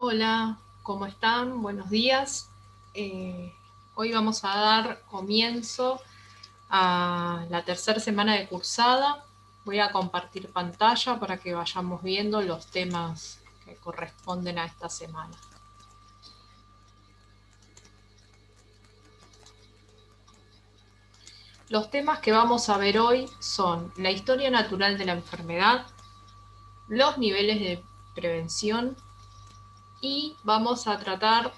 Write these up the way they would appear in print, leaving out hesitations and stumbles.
Hola, ¿cómo están? Buenos días. Eh, Hoy vamos a dar comienzo a la tercera semana de cursada. Voy a compartir pantalla para que vayamos viendo los temas que corresponden a esta semana. Los temas que vamos a ver hoy son la historia natural de la enfermedad, los niveles de prevención y vamos a tratar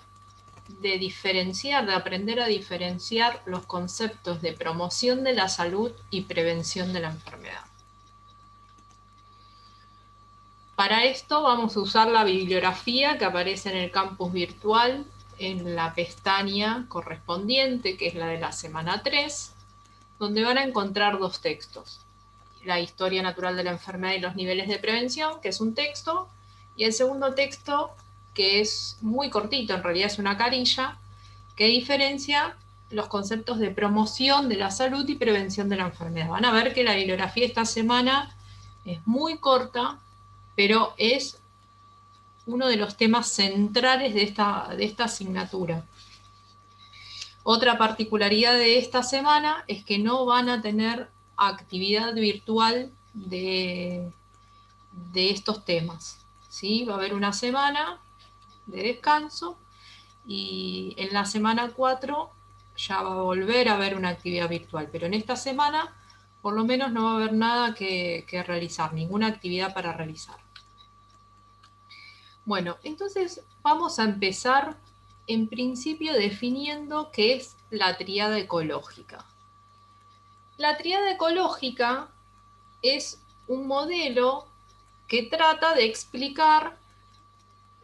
de diferenciar, de aprender a diferenciar los conceptos de promoción de la salud y prevención de la enfermedad. Para esto vamos a usar la bibliografía que aparece en el campus virtual en la pestaña correspondiente, que es la de la semana 3, donde van a encontrar dos textos. La historia natural de la enfermedad y los niveles de prevención, que es un texto, y el segundo texto, que es muy cortito, en realidad es una carilla, que diferencia los conceptos de promoción de la salud y prevención de la enfermedad. Van a ver que la bibliografía esta semana es muy corta, pero es uno de los temas centrales de esta asignatura. Otra particularidad de esta semana es que no van a tener actividad virtual de estos temas. ¿Sí? Va a haber una semana de descanso y en la semana 4 ya va a volver a haber una actividad virtual, pero en esta semana por lo menos no va a haber nada que realizar, ninguna actividad para realizar. Bueno, entonces vamos a empezar en principio definiendo qué es la tríada ecológica. La tríada ecológica es un modelo que trata de explicar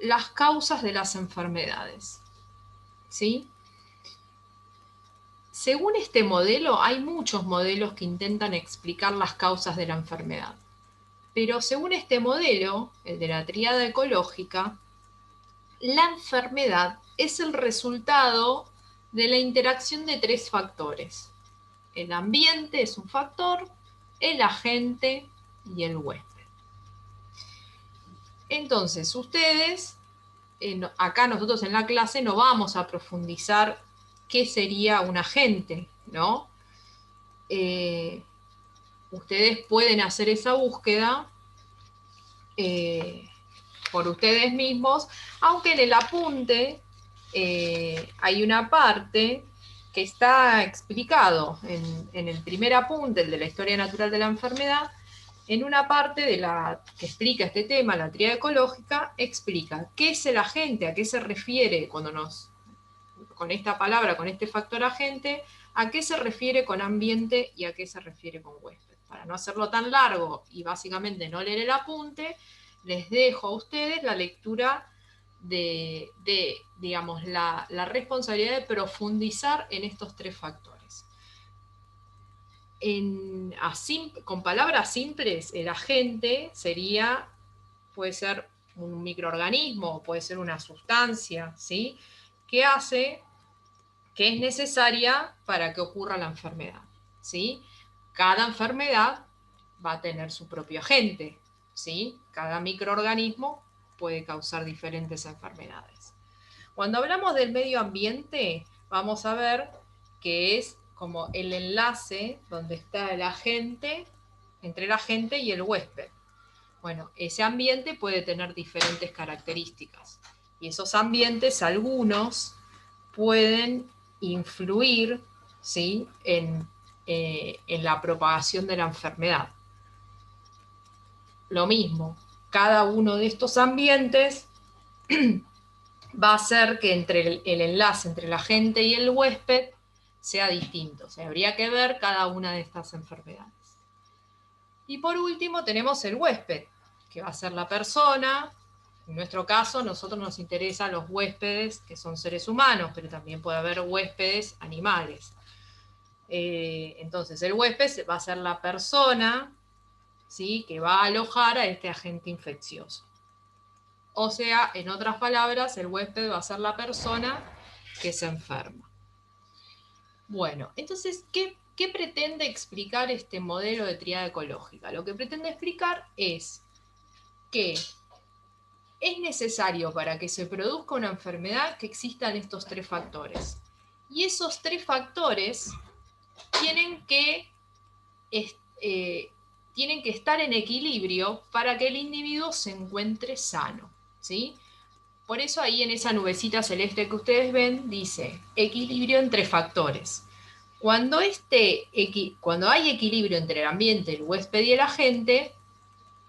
las causas de las enfermedades. ¿Sí? Según este modelo, hay muchos modelos que intentan explicar las causas de la enfermedad. Pero según este modelo, el de la tríada ecológica, la enfermedad es el resultado de la interacción de tres factores. El ambiente es un factor, el agente y el huésped. Entonces, ustedes, acá nosotros en la clase no vamos a profundizar qué sería un agente, ¿no? Ustedes pueden hacer esa búsqueda por ustedes mismos, aunque en el apunte hay una parte que está explicado en el primer apunte, el de la historia natural de la enfermedad, en una parte que explica este tema, la tríada ecológica, explica qué es el agente, a qué se refiere con esta palabra, con este factor agente, a qué se refiere con ambiente y a qué se refiere con huésped. Para no hacerlo tan largo y básicamente no leer el apunte, les dejo a ustedes la lectura de digamos, la responsabilidad de profundizar en estos tres factores. Con palabras simples, el agente puede ser un microorganismo, puede ser una sustancia, ¿sí? Que es necesaria para que ocurra la enfermedad, ¿sí? Cada enfermedad va a tener su propio agente, ¿sí? Cada microorganismo puede causar diferentes enfermedades. Cuando hablamos del medio ambiente, vamos a ver que es como el enlace donde está el agente, entre el agente y el huésped. Bueno, ese ambiente puede tener diferentes características y esos ambientes, algunos, pueden influir, ¿sí? En la propagación de la enfermedad. Lo mismo, cada uno de estos ambientes va a hacer que el enlace entre el agente y el huésped sea distinto. O sea, habría que ver cada una de estas enfermedades. Y por último tenemos el huésped, que va a ser la persona. En nuestro caso, a nosotros nos interesan los huéspedes que son seres humanos, pero también puede haber huéspedes animales. Entonces, el huésped va a ser la persona, ¿sí?, que va a alojar a este agente infeccioso. O sea, en otras palabras, el huésped va a ser la persona que se enferma. Bueno, entonces, ¿qué pretende explicar este modelo de tríada ecológica? Lo que pretende explicar es que es necesario para que se produzca una enfermedad que existan estos tres factores. Y esos tres factores tienen que estar en equilibrio para que el individuo se encuentre sano, ¿sí? Por eso ahí en esa nubecita celeste que ustedes ven dice equilibrio entre factores. Cuando hay equilibrio entre el ambiente, el huésped y el agente,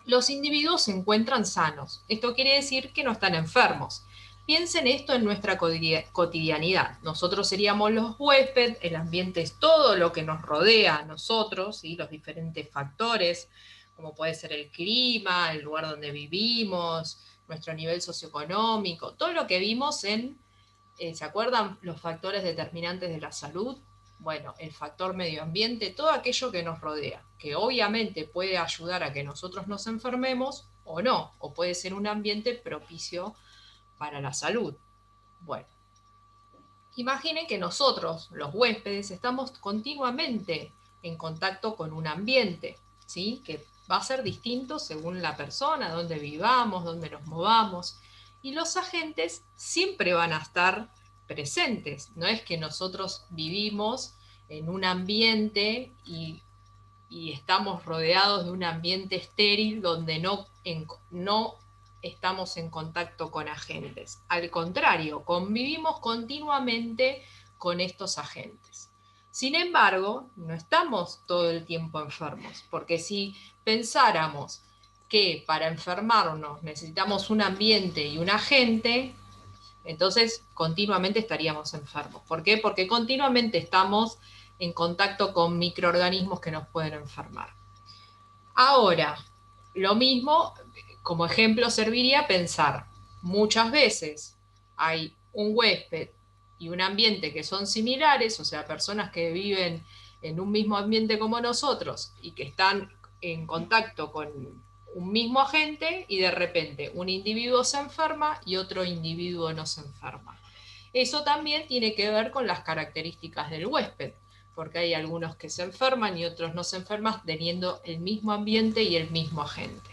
los individuos se encuentran sanos. Esto quiere decir que no están enfermos. Piensen esto en nuestra cotidianidad. Nosotros seríamos los huéspedes, el ambiente es todo lo que nos rodea a nosotros, ¿sí? Los diferentes factores, como puede ser el clima, el lugar donde vivimos, nuestro nivel socioeconómico, todo lo que vimos ¿se acuerdan los factores determinantes de la salud? Bueno, el factor medio ambiente, todo aquello que nos rodea, que obviamente puede ayudar a que nosotros nos enfermemos o no, o puede ser un ambiente propicio para la salud. Bueno, imaginen que nosotros, los huéspedes, estamos continuamente en contacto con un ambiente, ¿sí? Que va a ser distinto según la persona, dónde vivamos, dónde nos movamos, y los agentes siempre van a estar presentes. No es que nosotros vivimos en un ambiente y estamos rodeados de un ambiente estéril donde no estamos en contacto con agentes. Al contrario, convivimos continuamente con estos agentes. Sin embargo, no estamos todo el tiempo enfermos, porque si pensáramos que para enfermarnos necesitamos un ambiente y un agente, entonces continuamente estaríamos enfermos. ¿Por qué? Porque continuamente estamos en contacto con microorganismos que nos pueden enfermar. Ahora, lo mismo, como ejemplo serviría pensar, muchas veces hay un huésped y un ambiente que son similares, o sea, personas que viven en un mismo ambiente como nosotros y que están en contacto con un mismo agente y de repente un individuo se enferma y otro individuo no se enferma. Eso también tiene que ver con las características del huésped, porque hay algunos que se enferman y otros no se enferman teniendo el mismo ambiente y el mismo agente.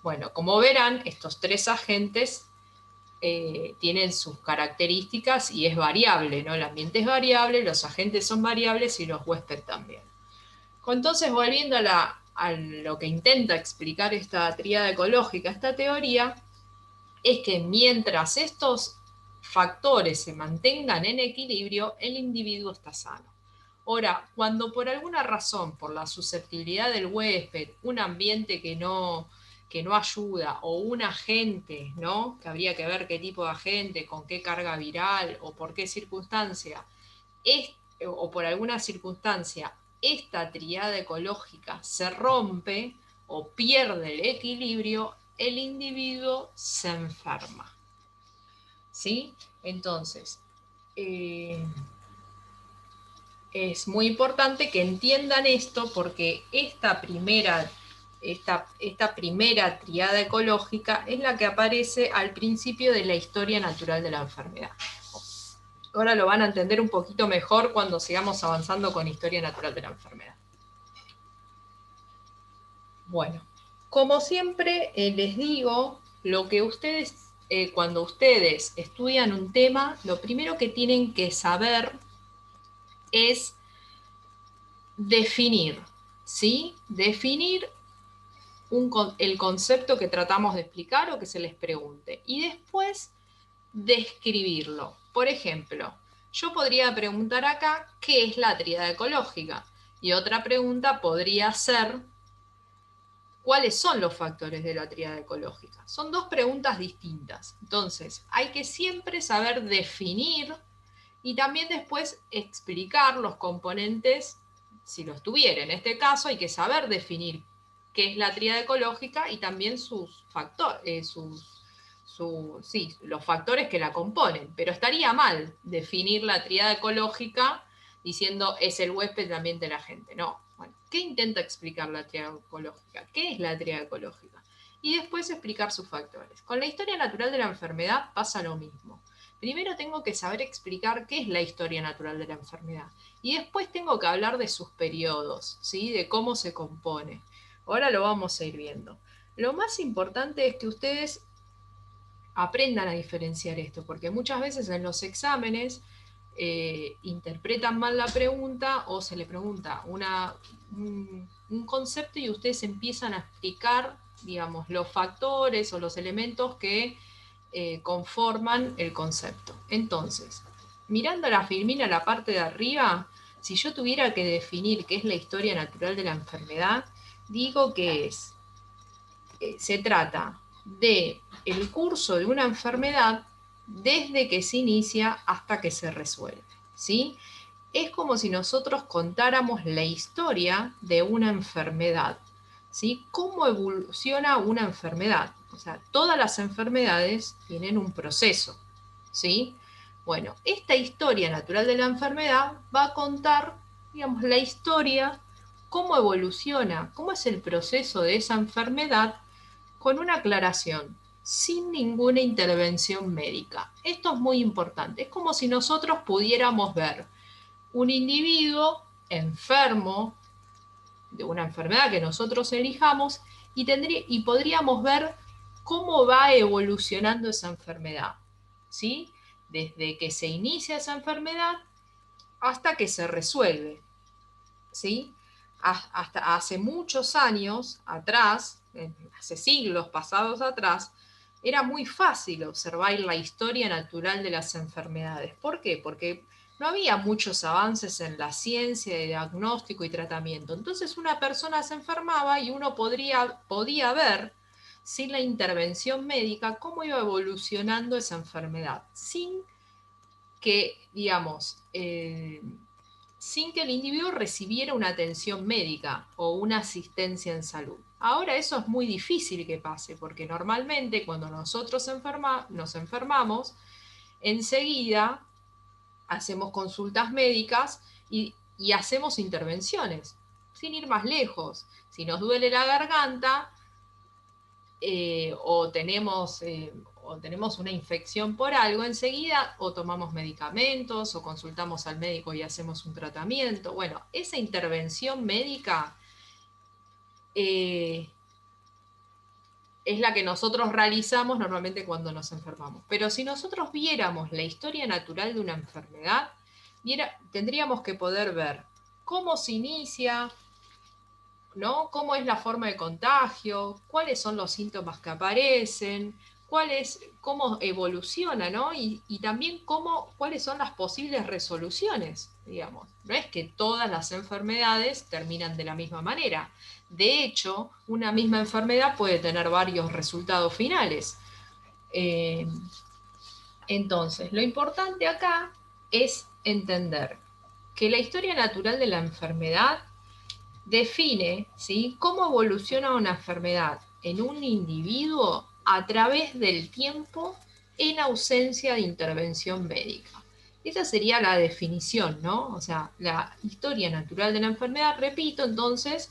Bueno, como verán, estos tres agentes tienen sus características y es variable, ¿no? El ambiente es variable, los agentes son variables y los huéspedes también. Entonces, volviendo a lo que intenta explicar esta tríada ecológica, esta teoría, es que mientras estos factores se mantengan en equilibrio, el individuo está sano. Ahora, cuando por alguna razón, por la susceptibilidad del huésped, un ambiente que no ayuda, o un agente, ¿no? Que habría que ver qué tipo de agente, con qué carga viral, o por qué circunstancia, o por alguna circunstancia, esta tríada ecológica se rompe o pierde el equilibrio, el individuo se enferma. ¿Sí? Entonces, es muy importante que entiendan esto porque esta primera tríada ecológica es la que aparece al principio de la historia natural de la enfermedad. Ahora lo van a entender un poquito mejor cuando sigamos avanzando con historia natural de la enfermedad. Bueno, como siempre les digo, lo que ustedes, cuando ustedes estudian un tema, lo primero que tienen que saber es definir, ¿sí? Definir el concepto que tratamos de explicar o que se les pregunte. Y después describirlo. Por ejemplo, yo podría preguntar acá, ¿qué es la tríada ecológica? Y otra pregunta podría ser, ¿cuáles son los factores de la tríada ecológica? Son dos preguntas distintas. Entonces, hay que siempre saber definir y también después explicar los componentes, si los tuviera. En este caso, hay que saber definir qué es la tríada ecológica y también sus factores, los factores que la componen. Pero estaría mal definir la tríada ecológica diciendo es el huésped, el ambiente, la gente. No. Bueno, ¿qué intenta explicar la tríada ecológica? ¿Qué es la tríada ecológica? Y después explicar sus factores. Con la historia natural de la enfermedad pasa lo mismo. Primero tengo que saber explicar qué es la historia natural de la enfermedad. Y después tengo que hablar de sus periodos, ¿sí? De cómo se compone. Ahora lo vamos a ir viendo. Lo más importante es que ustedes aprendan a diferenciar esto, porque muchas veces en los exámenes interpretan mal la pregunta o se le pregunta un concepto y ustedes empiezan a explicar, digamos, los factores o los elementos que conforman el concepto. Entonces, mirando la filmina, la parte de arriba, si yo tuviera que definir qué es la historia natural de la enfermedad, digo que se trata de el curso de una enfermedad desde que se inicia hasta que se resuelve, ¿sí? Es como si nosotros contáramos la historia de una enfermedad, ¿sí? ¿Cómo evoluciona una enfermedad? O sea, todas las enfermedades tienen un proceso, ¿sí? Bueno, esta historia natural de la enfermedad va a contar, digamos, la historia, cómo evoluciona, cómo es el proceso de esa enfermedad, con una aclaración, sin ninguna intervención médica. Esto es muy importante. Es como si nosotros pudiéramos ver un individuo enfermo de una enfermedad que nosotros elijamos y podríamos ver cómo va evolucionando esa enfermedad, ¿sí? Desde que se inicia esa enfermedad hasta que se resuelve, ¿sí? Hasta hace muchos años atrás, hace siglos pasados atrás, era muy fácil observar la historia natural de las enfermedades. ¿Por qué? Porque no había muchos avances en la ciencia de diagnóstico y tratamiento. Entonces una persona se enfermaba y uno podía ver, sin la intervención médica, cómo iba evolucionando esa enfermedad, que, digamos, sin que el individuo recibiera una atención médica o una asistencia en salud. Ahora eso es muy difícil que pase, porque normalmente cuando nosotros nos enfermamos, enseguida hacemos consultas médicas y hacemos intervenciones, sin ir más lejos. Si nos duele la garganta, o tenemos una infección por algo, enseguida o tomamos medicamentos o consultamos al médico y hacemos un tratamiento. Bueno, esa intervención médica eh, es la que nosotros realizamos normalmente cuando nos enfermamos. Pero si nosotros viéramos la historia natural de una enfermedad, tendríamos que poder ver cómo se inicia, ¿no? ¿Cómo es la forma de contagio? ¿Cuáles son los síntomas que aparecen? ¿Cómo evoluciona, ¿no? Y también cuáles son las posibles resoluciones, digamos. No es que todas las enfermedades terminan de la misma manera. De hecho, una misma enfermedad puede tener varios resultados finales. Eh, entonces, lo importante acá es entender que la historia natural de la enfermedad define, ¿sí?, cómo evoluciona una enfermedad en un individuo a través del tiempo en ausencia de intervención médica. Esa sería la definición, ¿no? O sea, la historia natural de la enfermedad, repito, entonces,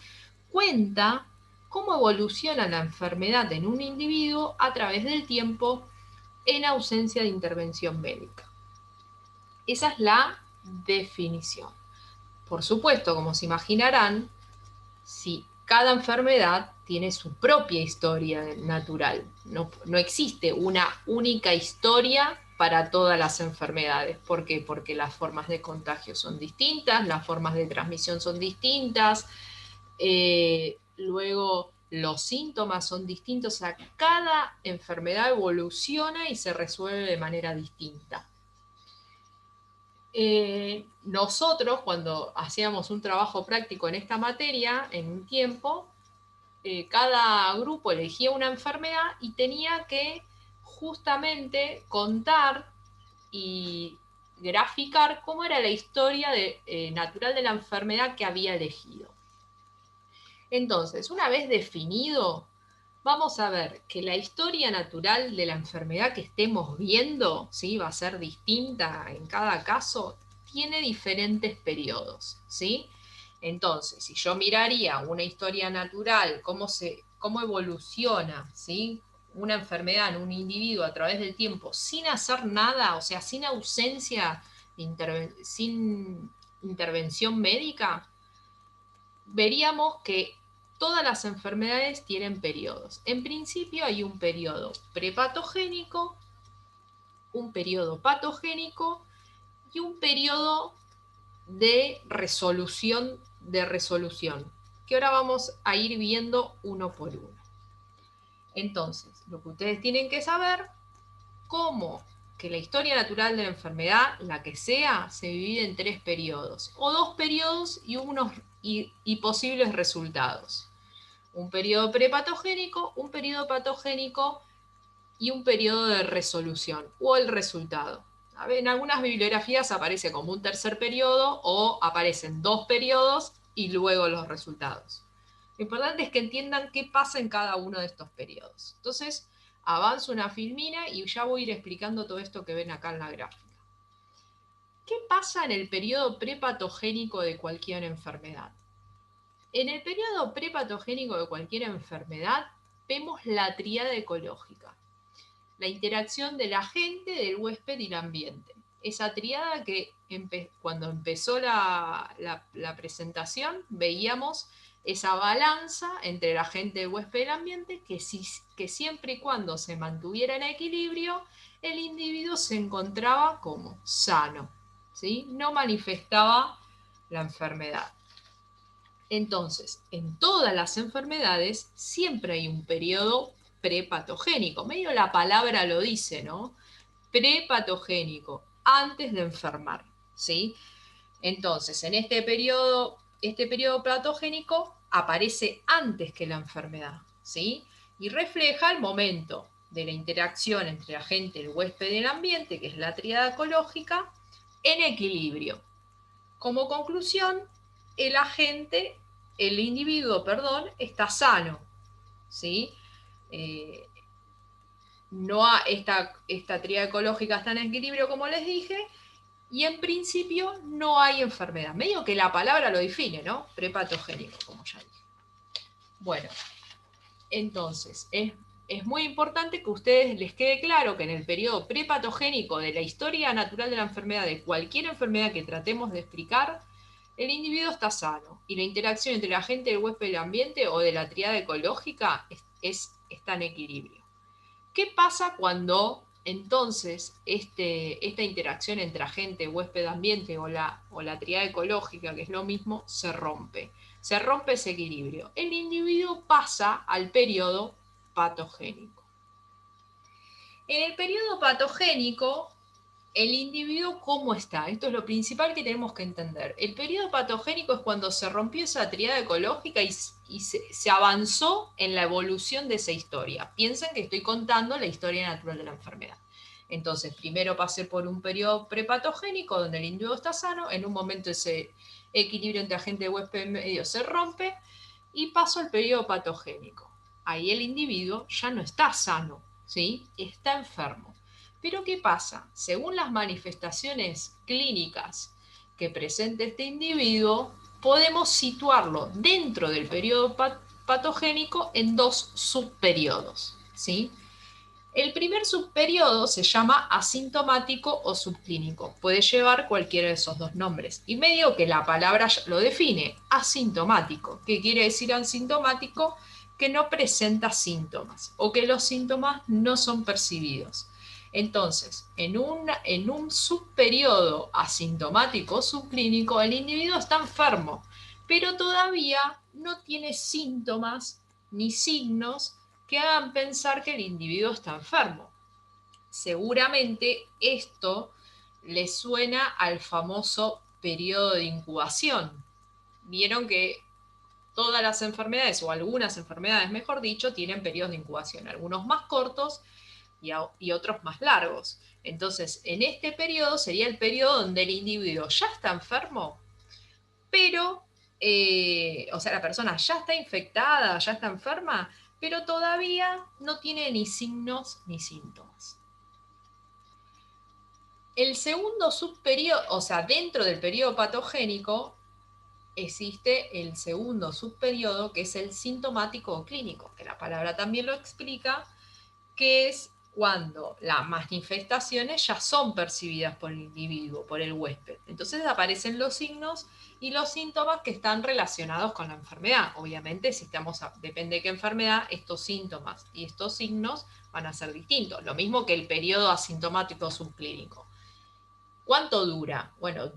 cuenta cómo evoluciona la enfermedad en un individuo a través del tiempo en ausencia de intervención médica. Esa es la definición. Por supuesto, como se imaginarán, si cada enfermedad tiene su propia historia natural. No existe una única historia para todas las enfermedades. ¿Por qué? Porque las formas de contagio son distintas, las formas de transmisión son distintas, luego los síntomas son distintos. O sea, cada enfermedad evoluciona y se resuelve de manera distinta. Nosotros, cuando hacíamos un trabajo práctico en esta materia, en un tiempo, cada grupo elegía una enfermedad y tenía que justamente contar y graficar cómo era la historia natural de la enfermedad que había elegido. Entonces, una vez definido, vamos a ver que la historia natural de la enfermedad que estemos viendo, ¿sí?, va a ser distinta en cada caso, tiene diferentes periodos, ¿sí? Entonces, si yo miraría una historia natural, cómo evoluciona, ¿sí?, una enfermedad en un individuo a través del tiempo sin hacer nada, o sea, sin ausencia, sin intervención médica, veríamos que todas las enfermedades tienen periodos. En principio hay un periodo prepatogénico, un periodo patogénico y un periodo de resolución, que ahora vamos a ir viendo uno por uno. Entonces, lo que ustedes tienen que saber, cómo que la historia natural de la enfermedad, la que sea, se divide en 3 periodos, o 2 periodos y posibles resultados. Un periodo prepatogénico, un periodo patogénico y un periodo de resolución, o el resultado. En algunas bibliografías aparece como un tercer periodo o aparecen 2 periodos y luego los resultados. Lo importante es que entiendan qué pasa en cada uno de estos periodos. Entonces, avanzo una filmina y ya voy a ir explicando todo esto que ven acá en la gráfica. ¿Qué pasa en el periodo prepatogénico de cualquier enfermedad? En el periodo prepatogénico de cualquier enfermedad vemos la tríada ecológica, la interacción del agente, del huésped y el ambiente. Esa tríada que cuando empezó la presentación veíamos esa balanza entre el agente, el huésped y el ambiente que siempre y cuando se mantuviera en equilibrio, el individuo se encontraba como sano, ¿sí? No manifestaba la enfermedad. Entonces, en todas las enfermedades siempre hay un periodo prepatogénico. Medio la palabra lo dice, ¿no? Prepatogénico, antes de enfermar, ¿sí? Entonces, en este periodo patogénico aparece antes que la enfermedad, ¿sí? Y refleja el momento de la interacción entre el agente, el huésped y el ambiente, que es la tríada ecológica, en equilibrio. Como conclusión, el individuo, está sano, ¿sí? Esta tríada ecológica está en equilibrio, como les dije, y en principio no hay enfermedad. Medio que la palabra lo define, ¿no? Prepatogénico, como ya dije. Bueno, entonces, es muy importante que a ustedes les quede claro que en el periodo prepatogénico de la historia natural de la enfermedad, de cualquier enfermedad que tratemos de explicar, el individuo está sano y la interacción entre el agente, el huésped y el ambiente o de la tríada ecológica está en equilibrio. ¿Qué pasa cuando entonces esta interacción entre agente, huésped, ambiente o la tríada ecológica, que es lo mismo, se rompe? Se rompe ese equilibrio. El individuo pasa al periodo patogénico. En el periodo patogénico, el individuo, ¿cómo está? Esto es lo principal que tenemos que entender. El periodo patogénico es cuando se rompió esa tríada ecológica y se avanzó en la evolución de esa historia. Piensen que estoy contando la historia natural de la enfermedad. Entonces, primero pasé por un periodo prepatogénico donde el individuo está sano, en un momento ese equilibrio entre agente y huésped medio se rompe y paso al periodo patogénico. Ahí el individuo ya no está sano, ¿sí? Está enfermo. Pero ¿qué pasa? Según las manifestaciones clínicas que presenta este individuo, podemos situarlo dentro del periodo patogénico en 2 subperiodos, ¿sí? El primer subperiodo se llama asintomático o subclínico. Puede llevar cualquiera de esos 2 nombres. Y medio que la palabra lo define, asintomático. ¿Qué quiere decir asintomático? Que no presenta síntomas o que los síntomas no son percibidos. Entonces, en un subperiodo asintomático o subclínico, el individuo está enfermo, pero todavía no tiene síntomas ni signos que hagan pensar que el individuo está enfermo. Seguramente esto le suena al famoso periodo de incubación. Vieron que todas las enfermedades, o algunas enfermedades, mejor dicho, tienen periodos de incubación, algunos más cortos y otros más largos. Entonces, en este periodo sería el periodo donde el individuo ya está enfermo, pero, o sea, la persona ya está infectada, ya está enferma, pero todavía no tiene ni signos ni síntomas. El segundo subperiodo, o sea, dentro del periodo patogénico, existe el segundo subperiodo, que es el sintomático o clínico, que la palabra también lo explica, que es cuando las manifestaciones ya son percibidas por el individuo, por el huésped. Entonces aparecen los signos y los síntomas que están relacionados con la enfermedad. Obviamente, si depende de qué enfermedad, estos síntomas y estos signos van a ser distintos. Lo mismo que el periodo asintomático subclínico. ¿Cuánto dura? Bueno,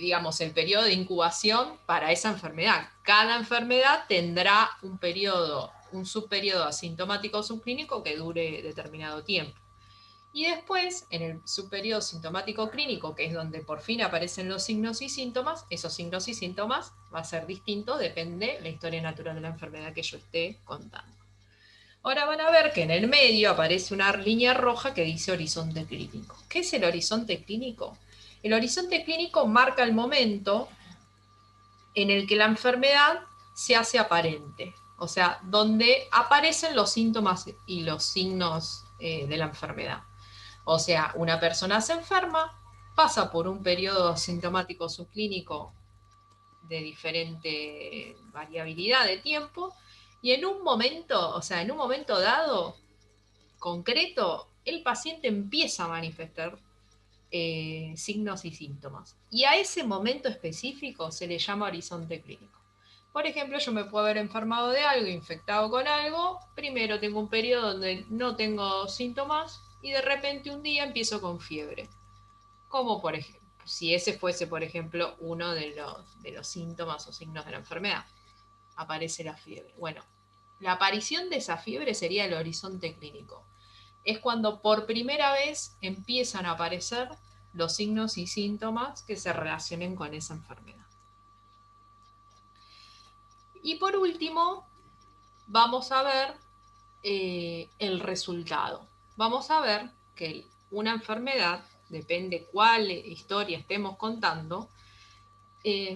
digamos, el periodo de incubación para esa enfermedad. Cada enfermedad tendrá un subperiodo asintomático subclínico que dure determinado tiempo. Y después, en el subperiodo sintomático clínico, que es donde por fin aparecen los signos y síntomas, esos signos y síntomas va a ser distinto, depende de la historia natural de la enfermedad que yo esté contando. Ahora van a ver que en el medio aparece una línea roja que dice horizonte clínico. ¿Qué es el horizonte clínico? El horizonte clínico marca el momento en el que la enfermedad se hace aparente, o sea, donde aparecen los síntomas y los signos de la enfermedad. O sea, una persona se enferma, pasa por un periodo sintomático subclínico de diferente variabilidad de tiempo y en un momento, o sea, en un momento dado, concreto, el paciente empieza a manifestar signos y síntomas. Y a ese momento específico se le llama horizonte clínico. Por ejemplo, yo me puedo haber enfermado de algo, infectado con algo, primero tengo un periodo donde no tengo síntomas y de repente un día empiezo con fiebre. Como por ejemplo, si ese fuese, por ejemplo, uno de los síntomas o signos de la enfermedad, aparece la fiebre. Bueno, la aparición de esa fiebre sería el horizonte clínico. Es cuando por primera vez empiezan a aparecer los signos y síntomas que se relacionen con esa enfermedad. Y por último, vamos a ver el resultado. Vamos a ver que una enfermedad, depende cuál historia estemos contando,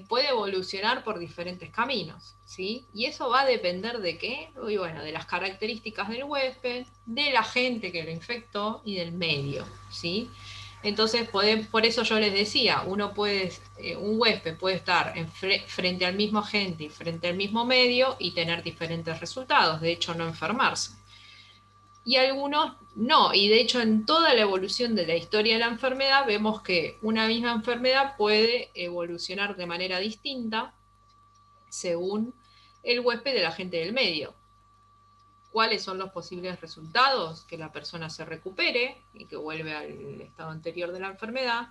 puede evolucionar por diferentes caminos, ¿sí? Y eso va a depender de qué, y bueno, de las características del huésped, de la gente que lo infectó y del medio, ¿sí? Entonces, por eso yo les decía, un huésped puede estar frente al mismo agente y frente al mismo medio y tener diferentes resultados, de hecho no enfermarse. Y algunos no, y de hecho en toda la evolución de la historia de la enfermedad vemos que una misma enfermedad puede evolucionar de manera distinta según el huésped de la gente del medio. ¿Cuáles son los posibles resultados? Que la persona se recupere y que vuelve al estado anterior de la enfermedad,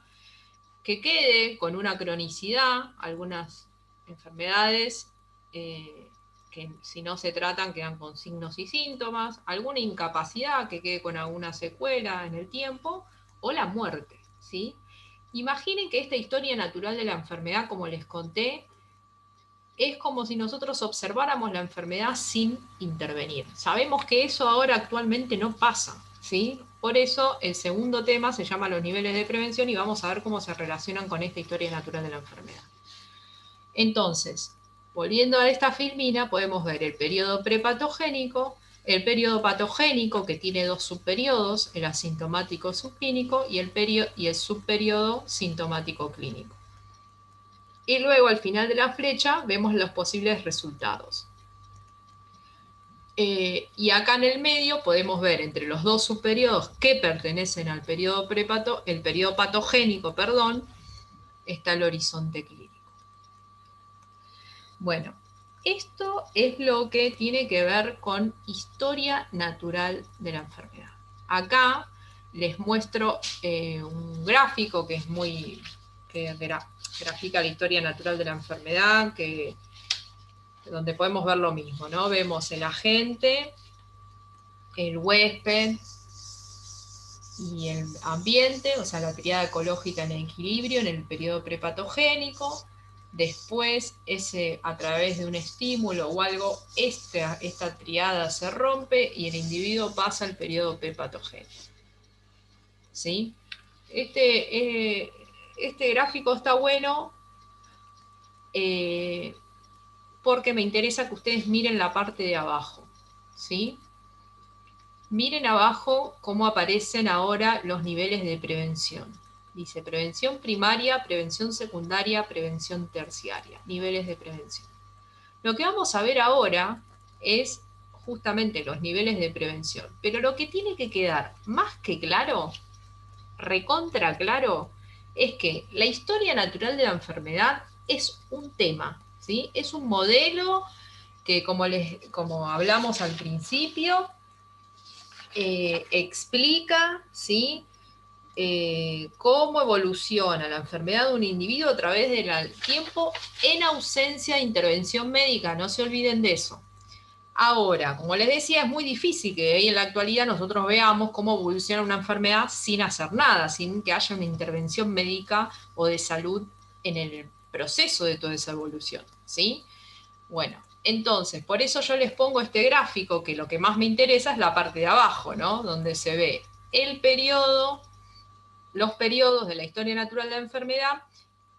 que quede con una cronicidad, algunas enfermedades que si no se tratan quedan con signos y síntomas, alguna incapacidad que quede con alguna secuela en el tiempo, o la muerte, ¿sí? Imaginen que esta historia natural de la enfermedad, como les conté, es como si nosotros observáramos la enfermedad sin intervenir. Sabemos que eso ahora actualmente no pasa, ¿sí? Por eso el segundo tema se llama los niveles de prevención y vamos a ver cómo se relacionan con esta historia natural de la enfermedad. Entonces, volviendo a esta filmina, podemos ver el periodo prepatogénico, el periodo patogénico que tiene dos subperiodos, el asintomático subclínico y el subperiodo sintomático clínico. Y luego al final de la flecha vemos los posibles resultados. Y acá en el medio podemos ver entre los dos subperiodos que pertenecen al periodo patogénico, está el horizonte clínico. Bueno, esto es lo que tiene que ver con historia natural de la enfermedad. Acá les muestro un gráfico que es que grafica la historia natural de la enfermedad, donde podemos ver lo mismo, ¿no? Vemos el agente, el huésped y el ambiente, o sea, la triada ecológica en equilibrio en el periodo prepatogénico. Después, a través de un estímulo o algo, esta triada se rompe y el individuo pasa al periodo prepatogénico. ¿Sí? Este gráfico está bueno porque me interesa que ustedes miren la parte de abajo, ¿sí? Miren abajo cómo aparecen ahora los niveles de prevención. Dice prevención primaria, prevención secundaria, prevención terciaria, niveles de prevención. Lo que vamos a ver ahora es justamente los niveles de prevención. Pero lo que tiene que quedar más que claro, recontra claro, es que la historia natural de la enfermedad es un tema, ¿sí? Es un modelo que, como hablamos al principio, explica, ¿sí? Cómo evoluciona la enfermedad de un individuo a través del tiempo en ausencia de intervención médica, no se olviden de eso. Ahora, como les decía, es muy difícil que hoy en la actualidad nosotros veamos cómo evoluciona una enfermedad sin hacer nada, sin que haya una intervención médica o de salud en el proceso de toda esa evolución, ¿sí? Bueno, entonces, por eso yo les pongo este gráfico, que lo que más me interesa es la parte de abajo, ¿no? Donde se ve el periodo, los periodos de la historia natural de la enfermedad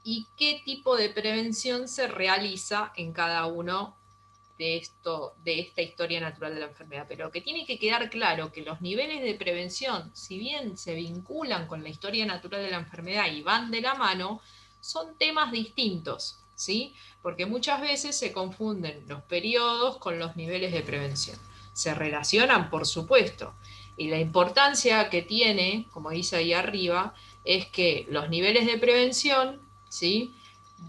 y qué tipo de prevención se realiza en cada uno de esta historia natural de la enfermedad. Pero que tiene que quedar claro que los niveles de prevención, si bien se vinculan con la historia natural de la enfermedad y van de la mano, son temas distintos, ¿sí? Porque muchas veces se confunden los periodos con los niveles de prevención. Se relacionan, por supuesto, y la importancia que tiene, como dice ahí arriba, es que los niveles de prevención, ¿sí?,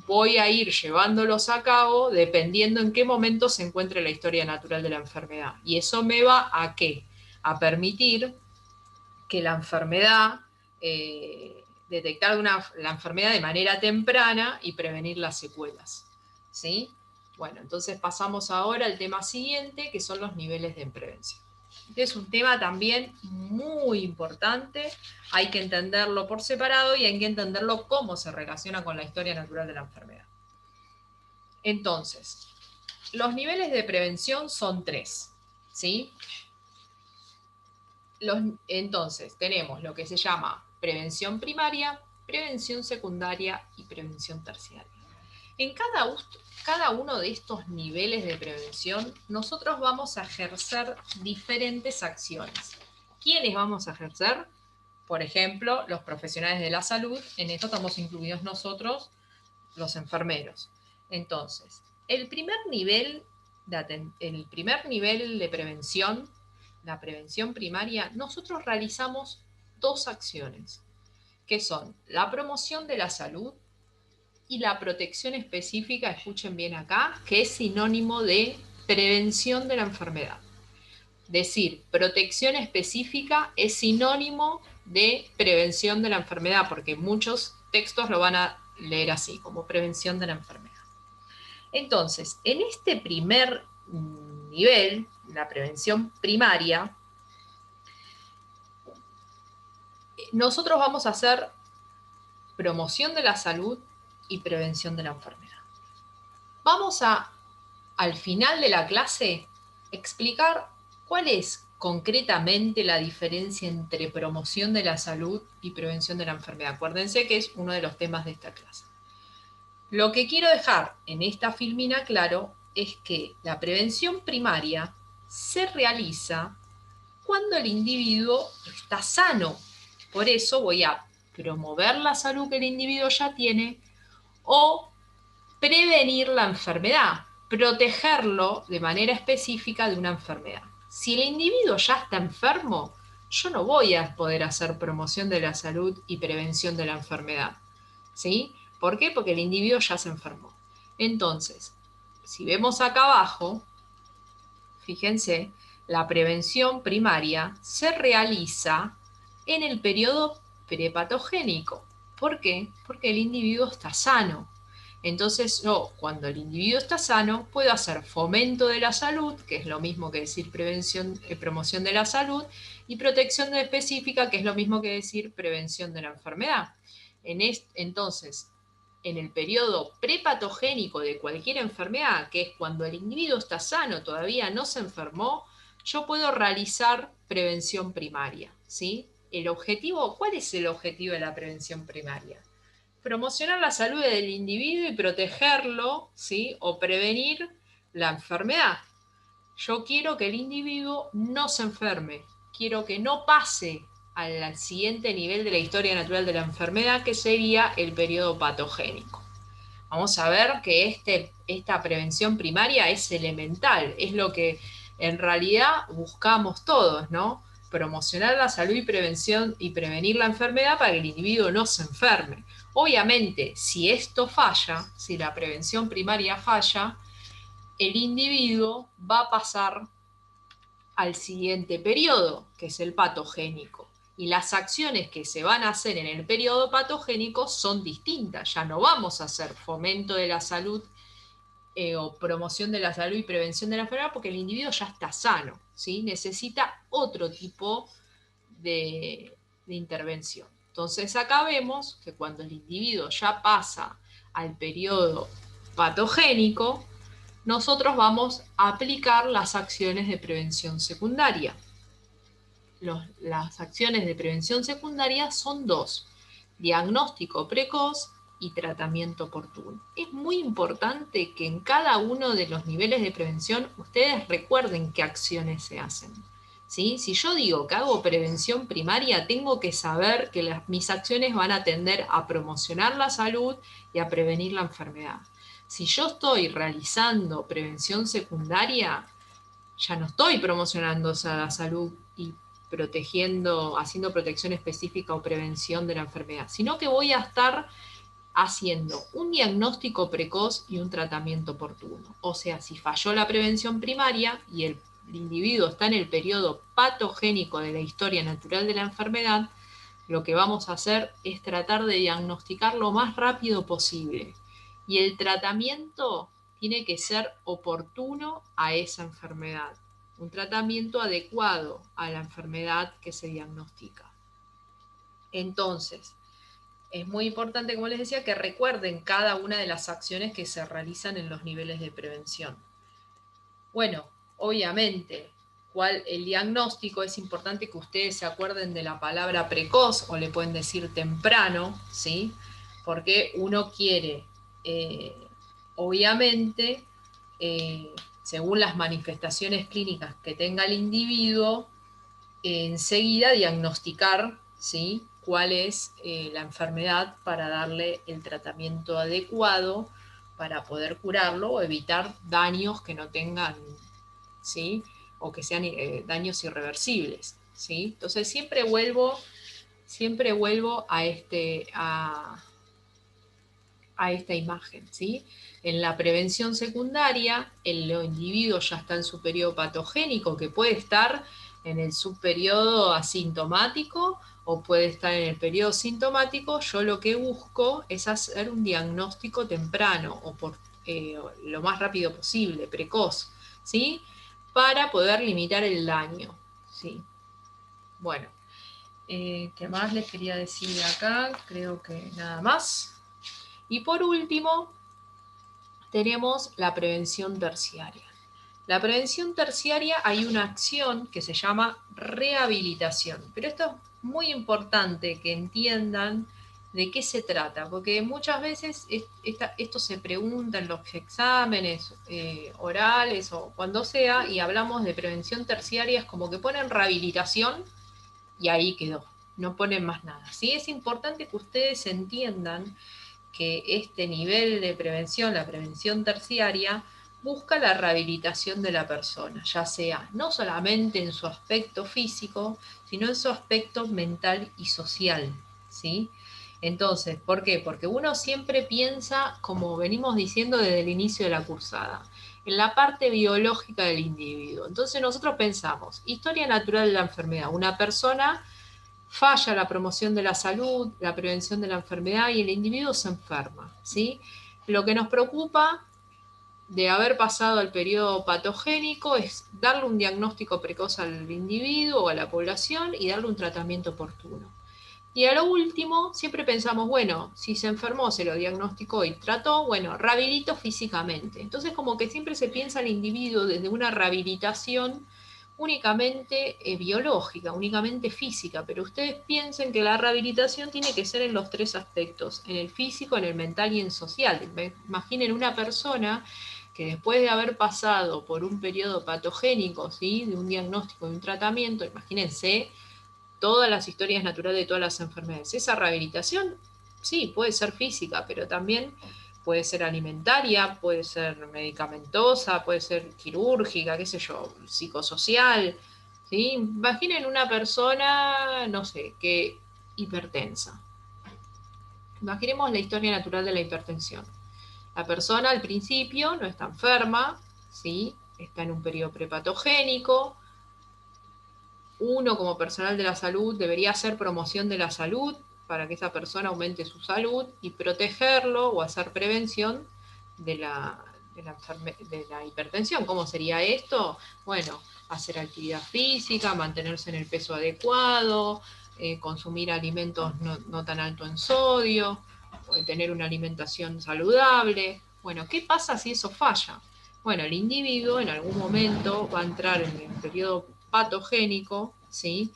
voy a ir llevándolos a cabo dependiendo en qué momento se encuentre la historia natural de la enfermedad. Y eso me va a ¿qué? A permitir que la enfermedad, detectar la enfermedad de manera temprana y prevenir las secuelas, ¿sí? Bueno, entonces pasamos ahora al tema siguiente, que son los niveles de prevención. Este es un tema también muy importante, hay que entenderlo por separado y hay que entenderlo cómo se relaciona con la historia natural de la enfermedad. Entonces, los niveles de prevención son 3, ¿sí? Entonces, tenemos lo que se llama prevención primaria, prevención secundaria y prevención terciaria. En cada uno de estos niveles de prevención, nosotros vamos a ejercer diferentes acciones. ¿Quiénes vamos a ejercer? Por ejemplo, los profesionales de la salud. En esto estamos incluidos nosotros, los enfermeros. Entonces, el primer nivel de prevención, la prevención primaria, nosotros realizamos 2 acciones, que son la promoción de la salud y la protección específica, escuchen bien acá, que es sinónimo de prevención de la enfermedad. Decir protección específica es sinónimo de prevención de la enfermedad, porque muchos textos lo van a leer así, como prevención de la enfermedad. Entonces, en este primer nivel, la prevención primaria, nosotros vamos a hacer promoción de la salud y prevención de la enfermedad. Vamos al final de la clase, explicar cuál es concretamente la diferencia entre promoción de la salud y prevención de la enfermedad. Acuérdense que es uno de los temas de esta clase. Lo que quiero dejar en esta filmina claro es que la prevención primaria se realiza cuando el individuo está sano. Por eso voy a promover la salud que el individuo ya tiene o prevenir la enfermedad, protegerlo de manera específica de una enfermedad. Si el individuo ya está enfermo, yo no voy a poder hacer promoción de la salud y prevención de la enfermedad, ¿sí? ¿Por qué? Porque el individuo ya se enfermó. Entonces, si vemos acá abajo, fíjense, la prevención primaria se realiza en el periodo prepatogénico. ¿Por qué? Porque el individuo está sano. Entonces yo, cuando el individuo está sano, puedo hacer fomento de la salud, que es lo mismo que decir promoción de la salud, y protección específica, que es lo mismo que decir prevención de la enfermedad. Entonces, en el periodo prepatogénico de cualquier enfermedad, que es cuando el individuo está sano, todavía no se enfermó, yo puedo realizar prevención primaria, ¿sí? ¿Cuál es el objetivo de la prevención primaria? Promocionar la salud del individuo y protegerlo, ¿sí? O prevenir la enfermedad. Yo quiero que el individuo no se enferme, quiero que no pase al siguiente nivel de la historia natural de la enfermedad, que sería el periodo patogénico. Vamos a ver que esta prevención primaria es elemental, es lo que en realidad buscamos todos, ¿no? Promocionar la salud y prevención y prevenir la enfermedad para que el individuo no se enferme. Obviamente, si esto falla, si la prevención primaria falla, el individuo va a pasar al siguiente periodo, que es el patogénico. Y las acciones que se van a hacer en el periodo patogénico son distintas. Ya no vamos a hacer fomento de la salud o promoción de la salud y prevención de la enfermedad porque el individuo ya está sano, ¿sí? Necesita otro tipo de intervención. Entonces acá vemos que cuando el individuo ya pasa al periodo patogénico, nosotros vamos a aplicar las acciones de prevención secundaria. Las acciones de prevención secundaria son dos: diagnóstico precoz y tratamiento oportuno. Es muy importante que en cada uno de los niveles de prevención ustedes recuerden qué acciones se hacen. ¿Sí? Si yo digo que hago prevención primaria, tengo que saber que mis acciones van a tender a promocionar la salud y a prevenir la enfermedad. Si yo estoy realizando prevención secundaria, ya no estoy promocionando la salud y protegiendo, haciendo protección específica o prevención de la enfermedad, sino que voy a estar haciendo un diagnóstico precoz y un tratamiento oportuno. O sea, si falló la prevención primaria y el individuo está en el periodo patogénico de la historia natural de la enfermedad, lo que vamos a hacer es tratar de diagnosticar lo más rápido posible. Y el tratamiento tiene que ser oportuno a esa enfermedad, un tratamiento adecuado a la enfermedad que se diagnostica. Entonces, es muy importante, como les decía, que recuerden cada una de las acciones que se realizan en los niveles de prevención. Bueno, obviamente, el diagnóstico, es importante que ustedes se acuerden de la palabra precoz, o le pueden decir temprano, ¿sí? Porque uno quiere, obviamente, según las manifestaciones clínicas que tenga el individuo, enseguida diagnosticar, ¿sí?, cuál es la enfermedad para darle el tratamiento adecuado para poder curarlo o evitar daños que no tengan, ¿sí?, o que sean daños irreversibles, ¿sí? Entonces siempre vuelvo a esta imagen, ¿sí? En la prevención secundaria, el individuo ya está en su periodo patogénico, que puede estar en el subperiodo asintomático o puede estar en el periodo sintomático. Yo lo que busco es hacer un diagnóstico temprano o por lo más rápido posible, precoz, ¿sí? Para poder limitar el daño, ¿sí? Bueno, ¿qué más les quería decir acá? Creo que nada más. Y por último, tenemos la prevención terciaria. La prevención terciaria, hay una acción que se llama rehabilitación, pero esto es muy importante que entiendan de qué se trata, porque muchas veces esto se pregunta en los exámenes orales o cuando sea, y hablamos de prevención terciaria, es como que ponen rehabilitación y ahí quedó, no ponen más nada. ¿Sí? Es importante que ustedes entiendan que este nivel de prevención, la prevención terciaria, busca la rehabilitación de la persona, ya sea no solamente en su aspecto físico, sino en su aspecto mental y social, ¿sí? Entonces, ¿por qué? Porque uno siempre piensa, como venimos diciendo desde el inicio de la cursada, en la parte biológica del individuo. Entonces nosotros pensamos, historia natural de la enfermedad, una persona falla la promoción de la salud, la prevención de la enfermedad y el individuo se enferma, ¿sí? Lo que nos preocupa de haber pasado al periodo patogénico es darle un diagnóstico precoz al individuo o a la población y darle un tratamiento oportuno. Y a lo último, siempre pensamos, bueno, si se enfermó, se lo diagnosticó y trató, bueno, rehabilito físicamente. Entonces, como que siempre se piensa al individuo desde una rehabilitación únicamente biológica, únicamente física, pero ustedes piensen que la rehabilitación tiene que ser en los tres aspectos, en el físico, en el mental y en el social. Imaginen una persona que después de haber pasado por un periodo patogénico, ¿sí?, de un diagnóstico, de un tratamiento, imagínense todas las historias naturales de todas las enfermedades. Esa rehabilitación, sí, puede ser física, pero también puede ser alimentaria, puede ser medicamentosa, puede ser quirúrgica, qué sé yo, psicosocial, ¿sí? Imaginen una persona, no sé, que hipertensa. Imaginemos la historia natural de la hipertensión. La persona al principio no está enferma, ¿sí? Está en un periodo prepatogénico. Uno como personal de la salud debería hacer promoción de la salud para que esa persona aumente su salud y protegerlo o hacer prevención de la hipertensión. ¿Cómo sería esto? Bueno, hacer actividad física, mantenerse en el peso adecuado, consumir alimentos no tan alto en sodio, tener una alimentación saludable. Bueno, ¿qué pasa si eso falla? Bueno, el individuo en algún momento va a entrar en el periodo patogénico, ¿sí?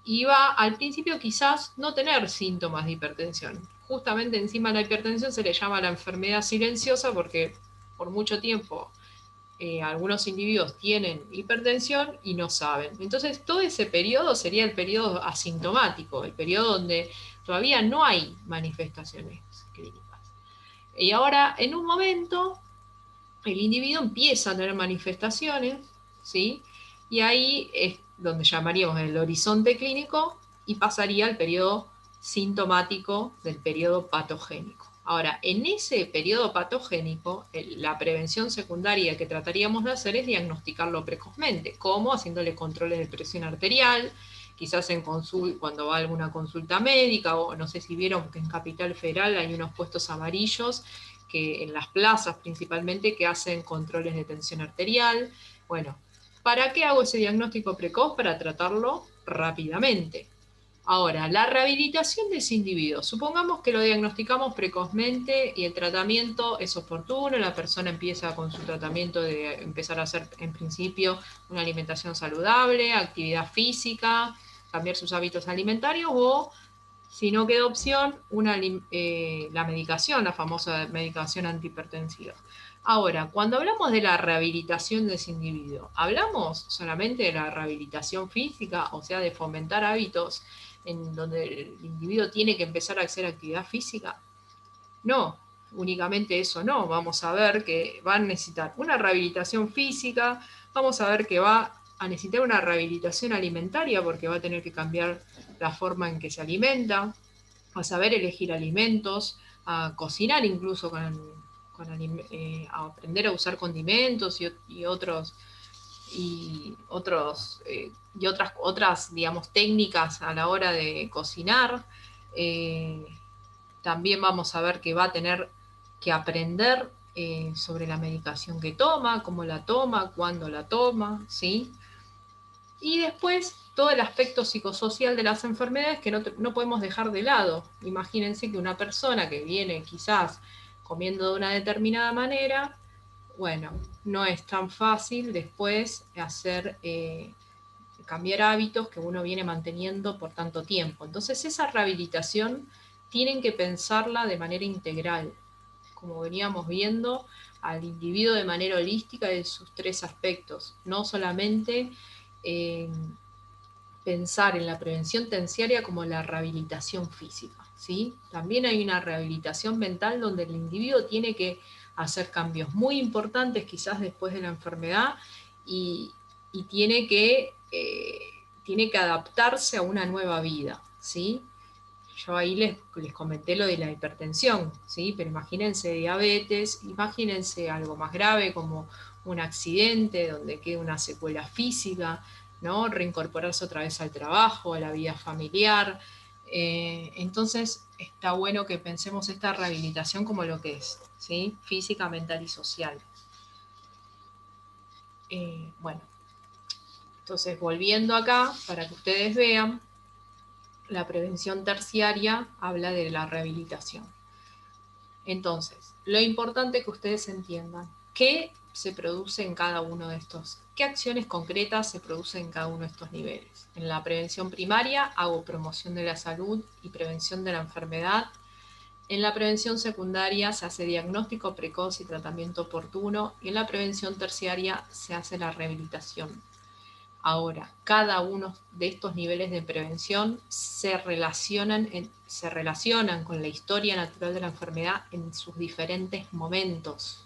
Y va al principio quizás no tener síntomas de hipertensión. Justamente encima de la hipertensión se le llama la enfermedad silenciosa porque por mucho tiempo algunos individuos tienen hipertensión y no saben. Entonces todo ese periodo sería el periodo asintomático, el periodo donde todavía no hay manifestaciones clínicas. Y ahora, en un momento, el individuo empieza a tener manifestaciones, ¿sí? Y ahí es donde llamaríamos el horizonte clínico y pasaría al periodo sintomático del periodo patogénico. Ahora, en ese periodo patogénico, la prevención secundaria que trataríamos de hacer es diagnosticarlo precozmente. ¿Cómo? Haciéndole controles de presión arterial, quizás cuando va a alguna consulta médica, o no sé si vieron que en Capital Federal hay unos puestos amarillos que en las plazas principalmente que hacen controles de tensión arterial. Bueno, ¿para qué hago ese diagnóstico precoz? Para tratarlo rápidamente. Ahora, la rehabilitación de ese individuo. Supongamos que lo diagnosticamos precozmente y el tratamiento es oportuno, la persona empieza con su tratamiento de empezar a hacer en principio una alimentación saludable, actividad física, cambiar sus hábitos alimentarios o si no queda opción, la medicación, la famosa medicación antihipertensiva. Ahora, cuando hablamos de la rehabilitación de ese individuo, ¿hablamos solamente de la rehabilitación física, o sea, de fomentar hábitos en donde el individuo tiene que empezar a hacer actividad física? No, únicamente eso no. Vamos a ver que va a necesitar una rehabilitación física, vamos a ver que va a necesitar una rehabilitación alimentaria porque va a tener que cambiar la forma en que se alimenta, a saber elegir alimentos, a cocinar incluso a aprender a usar condimentos y otras digamos técnicas a la hora de cocinar. Eh, También vamos a ver que va a tener que aprender sobre la medicación que toma, cómo la toma, cuándo la toma, ¿sí? Y después todo el aspecto psicosocial de las enfermedades que no podemos dejar de lado. Imagínense que una persona que viene quizás comiendo de una determinada manera, bueno, no es tan fácil después cambiar hábitos que uno viene manteniendo por tanto tiempo. Entonces esa rehabilitación tienen que pensarla de manera integral, como veníamos viendo, al individuo de manera holística en sus tres aspectos, no solamente eh, pensar en la prevención terciaria como la rehabilitación física, ¿sí? También hay una rehabilitación mental donde el individuo tiene que hacer cambios muy importantes quizás después de la enfermedad y tiene que adaptarse a una nueva vida, ¿sí? Yo ahí les comenté lo de la hipertensión, ¿sí? Pero imagínense diabetes, imagínense algo más grave como un accidente donde quede una secuela física, ¿no? Reincorporarse otra vez al trabajo, a la vida familiar. Entonces está bueno que pensemos esta rehabilitación como lo que es, ¿sí? Física, mental y social. Bueno, entonces volviendo acá, para que ustedes vean, la prevención terciaria habla de la rehabilitación. Entonces, lo importante es que ustedes entiendan qué se produce en cada uno de estos, qué acciones concretas se producen en cada uno de estos niveles. En la prevención primaria hago promoción de la salud y prevención de la enfermedad. En la prevención secundaria se hace diagnóstico precoz y tratamiento oportuno. Y en la prevención terciaria se hace la rehabilitación. Ahora, cada uno de estos niveles de prevención se relacionan con la historia natural de la enfermedad en sus diferentes momentos,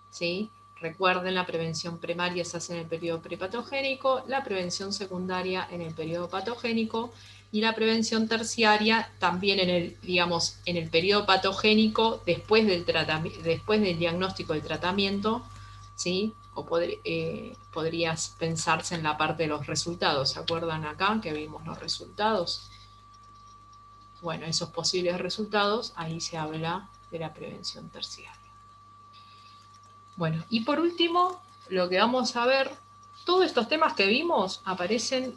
¿sí? Recuerden, la prevención primaria se hace en el periodo prepatogénico, la prevención secundaria en el periodo patogénico y la prevención terciaria también en el periodo patogénico después del diagnóstico del tratamiento, ¿sí? O podrías pensarse en la parte de los resultados. ¿Se acuerdan acá que vimos los resultados? Bueno, esos posibles resultados, ahí se habla de la prevención terciaria. Bueno, y por último, lo que vamos a ver, todos estos temas que vimos aparecen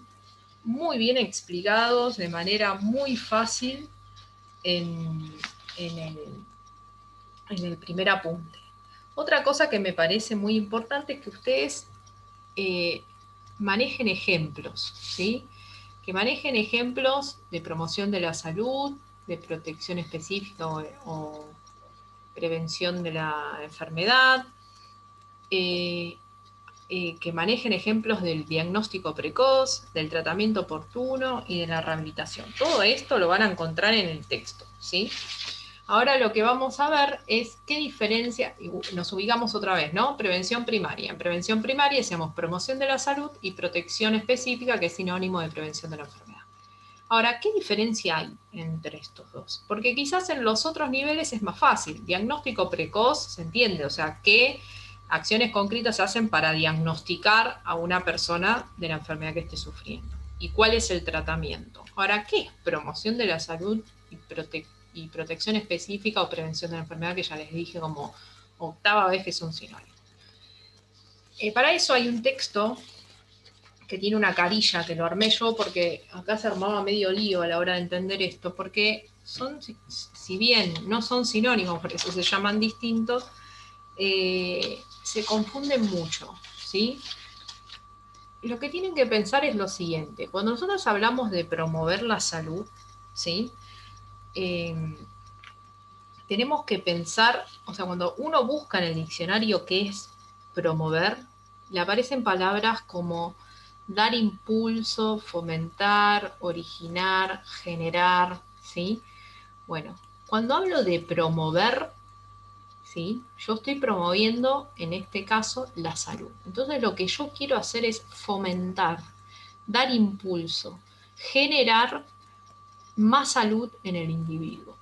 muy bien explicados de manera muy fácil en el primer apunte. Otra cosa que me parece muy importante es que ustedes manejen ejemplos, ¿sí? Que manejen ejemplos de promoción de la salud, de protección específica o prevención de la enfermedad, que manejen ejemplos del diagnóstico precoz, del tratamiento oportuno y de la rehabilitación. Todo esto lo van a encontrar en el texto, ¿sí? Ahora lo que vamos a ver es qué diferencia, nos ubicamos otra vez, ¿no? Prevención primaria. En prevención primaria hacemos promoción de la salud y protección específica, que es sinónimo de prevención de la enfermedad. Ahora, ¿qué diferencia hay entre estos dos? Porque quizás en los otros niveles es más fácil. Diagnóstico precoz, se entiende, o sea, qué acciones concretas se hacen para diagnosticar a una persona de la enfermedad que esté sufriendo. ¿Y cuál es el tratamiento? Ahora, ¿qué es promoción de la salud y protección específica o prevención de la enfermedad, que ya les dije como octava vez que son sinónimos? Para eso hay un texto que tiene una carilla, que lo armé yo porque acá se armaba medio lío a la hora de entender esto, porque son, si bien no son sinónimos, por eso se llaman distintos, se confunden mucho, ¿sí? Lo que tienen que pensar es lo siguiente: cuando nosotros hablamos de promover la salud, ¿sí? Tenemos que pensar, o sea, cuando uno busca en el diccionario qué es promover, le aparecen palabras como dar impulso, fomentar, originar, generar, ¿sí? Bueno, cuando hablo de promover, ¿sí? Yo estoy promoviendo, en este caso, la salud. Entonces lo que yo quiero hacer es fomentar, dar impulso, generar más salud en el individuo.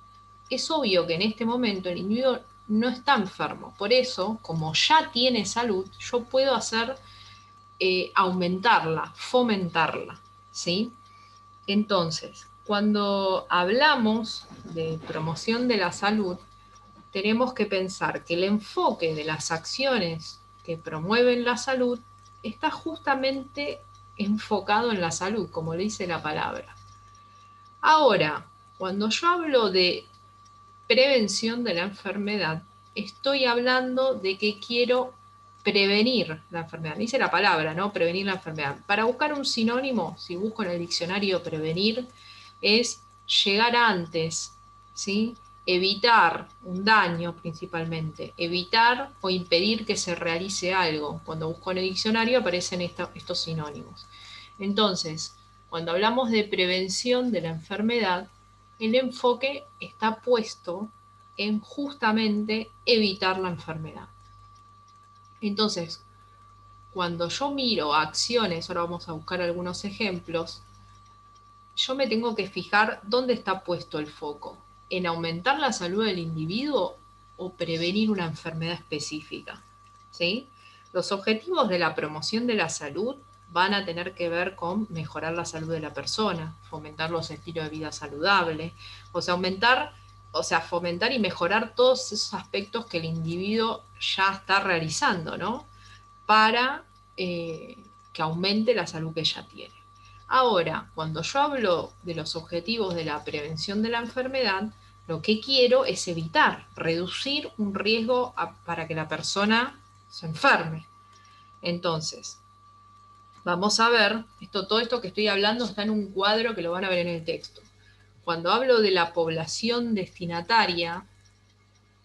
Es obvio que en este momento el individuo no está enfermo. Por eso, como ya tiene salud, yo puedo hacer aumentarla, fomentarla, ¿sí? Entonces, cuando hablamos de promoción de la salud, tenemos que pensar que el enfoque de las acciones que promueven la salud está justamente enfocado en la salud, como le dice la palabra. Ahora, cuando yo hablo de prevención de la enfermedad, estoy hablando de que quiero prevenir la enfermedad. Dice la palabra, ¿no? Prevenir la enfermedad. Para buscar un sinónimo, si busco en el diccionario prevenir, es llegar antes, ¿sí? Evitar un daño principalmente, evitar o impedir que se realice algo. Cuando busco en el diccionario aparecen estos sinónimos. Entonces, cuando hablamos de prevención de la enfermedad, el enfoque está puesto en justamente evitar la enfermedad. Entonces, cuando yo miro acciones, ahora vamos a buscar algunos ejemplos, yo me tengo que fijar dónde está puesto el foco: en aumentar la salud del individuo o prevenir una enfermedad específica, ¿sí? Los objetivos de la promoción de la salud van a tener que ver con mejorar la salud de la persona, fomentar los estilos de vida saludables, fomentar y mejorar todos esos aspectos que el individuo ya está realizando, ¿no? Para que aumente la salud que ya tiene. Ahora, cuando yo hablo de los objetivos de la prevención de la enfermedad, lo que quiero es evitar, reducir un riesgo para que la persona se enferme. Entonces, vamos a ver, todo esto que estoy hablando está en un cuadro que lo van a ver en el texto. Cuando hablo de la población destinataria,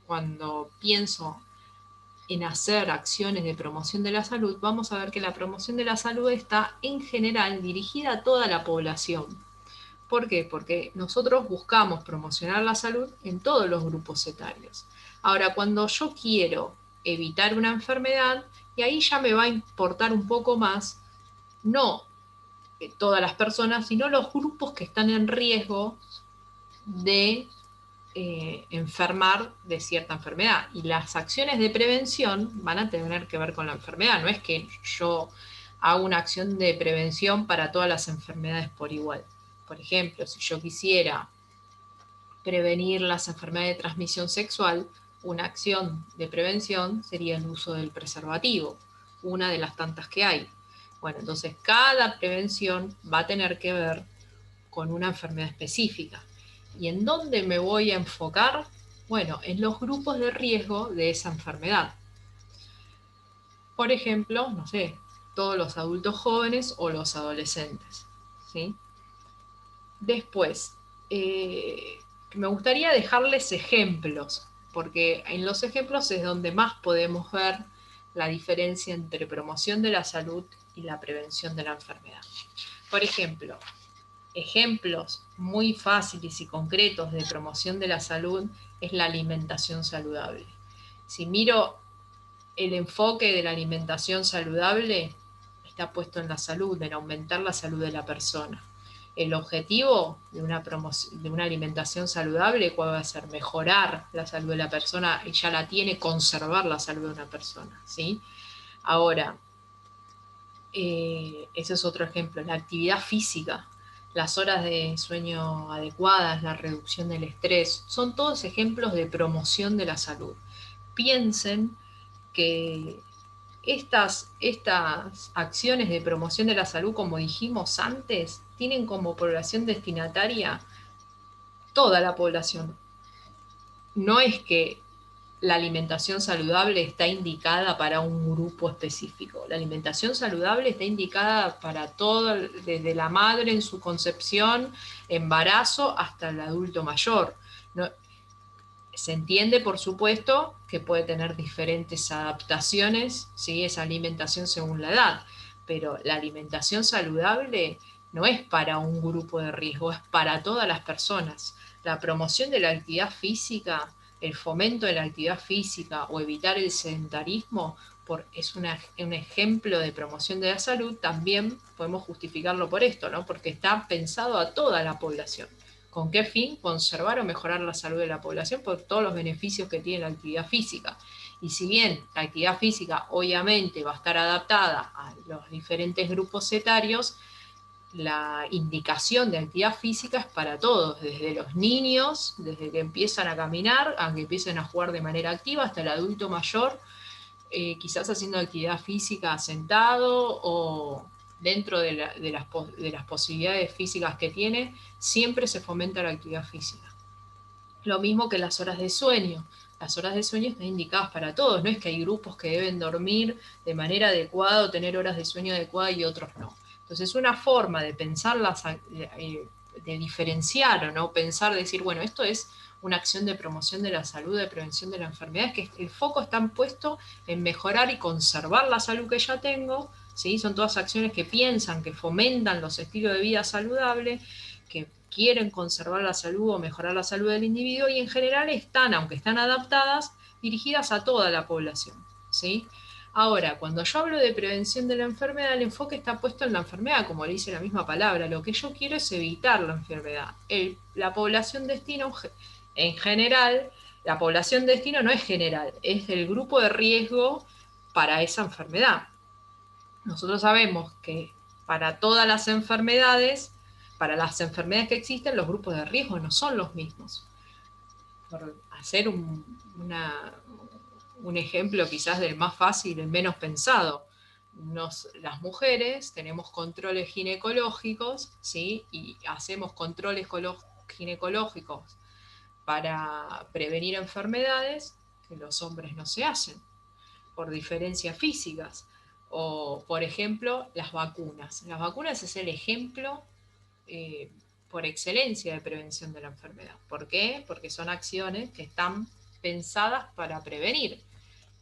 cuando pienso en hacer acciones de promoción de la salud, vamos a ver que la promoción de la salud está en general dirigida a toda la población. ¿Por qué? Porque nosotros buscamos promocionar la salud en todos los grupos etarios. Ahora, cuando yo quiero evitar una enfermedad, y ahí ya me va a importar un poco más, no todas las personas, sino los grupos que están en riesgo de enfermar de cierta enfermedad. Y las acciones de prevención van a tener que ver con la enfermedad. No es que yo hago una acción de prevención para todas las enfermedades por igual. Por ejemplo, si yo quisiera prevenir las enfermedades de transmisión sexual, una acción de prevención sería el uso del preservativo, una de las tantas que hay. Bueno, entonces cada prevención va a tener que ver con una enfermedad específica. ¿Y en dónde me voy a enfocar? Bueno, en los grupos de riesgo de esa enfermedad. Por ejemplo, no sé, todos los adultos jóvenes o los adolescentes, ¿sí? Después, me gustaría dejarles ejemplos, porque en los ejemplos es donde más podemos ver la diferencia entre promoción de la salud y la prevención de la enfermedad. Por ejemplo, ejemplos muy fáciles y concretos de promoción de la salud es la alimentación saludable. Si miro el enfoque de la alimentación saludable, está puesto en la salud, en aumentar la salud de la persona. El objetivo de una alimentación saludable, ¿cuál va a ser? Mejorar la salud de la persona, y ya la tiene, conservar la salud de una persona, ¿sí? Ahora, ese es otro ejemplo. La actividad física, las horas de sueño adecuadas, la reducción del estrés, son todos ejemplos de promoción de la salud. Piensen que estas acciones de promoción de la salud, como dijimos antes, tienen como población destinataria toda la población. No es que la alimentación saludable está indicada para un grupo específico. La alimentación saludable está indicada para todo, desde la madre en su concepción, embarazo, hasta el adulto mayor. No, se entiende, por supuesto, que puede tener diferentes adaptaciones, ¿sí? Esa alimentación según la edad, pero la alimentación saludable no es para un grupo de riesgo, es para todas las personas. La promoción de la actividad física, el fomento de la actividad física o evitar el sedentarismo es un ejemplo de promoción de la salud. También podemos justificarlo por esto, ¿no? Porque está pensado a toda la población. ¿Con qué fin? Conservar o mejorar la salud de la población por todos los beneficios que tiene la actividad física. Y si bien la actividad física obviamente va a estar adaptada a los diferentes grupos etarios, la indicación de actividad física es para todos, desde los niños, desde que empiezan a caminar, a que empiecen a jugar de manera activa, hasta el adulto mayor, quizás haciendo actividad física sentado o dentro de las posibilidades físicas que tiene, siempre se fomenta la actividad física. Lo mismo que las horas de sueño. Las horas de sueño están indicadas para todos, no es que hay grupos que deben dormir de manera adecuada o tener horas de sueño adecuadas y otros no. Entonces, una forma de pensar, de diferenciar o no pensar, decir, bueno, esto es una acción de promoción de la salud, de prevención de la enfermedad, es que el foco está puesto en mejorar y conservar la salud que ya tengo, ¿sí? Son todas acciones que piensan, que fomentan los estilos de vida saludables, que quieren conservar la salud o mejorar la salud del individuo y en general están, aunque están adaptadas, dirigidas a toda la población, ¿sí? Ahora, cuando yo hablo de prevención de la enfermedad, el enfoque está puesto en la enfermedad, como le dice la misma palabra. Lo que yo quiero es evitar la enfermedad. La población destino, en general, la población destino no es general, es el grupo de riesgo para esa enfermedad. Nosotros sabemos que para todas las enfermedades, para las enfermedades que existen, los grupos de riesgo no son los mismos. Por hacer un ejemplo quizás del más fácil, el menos pensado, las mujeres tenemos controles ginecológicos, ¿sí? Y hacemos controles ginecológicos para prevenir enfermedades que los hombres no se hacen, por diferencias físicas. O, por ejemplo, las vacunas. Las vacunas es el ejemplo por excelencia de prevención de la enfermedad. ¿Por qué? Porque son acciones que están pensadas para prevenir.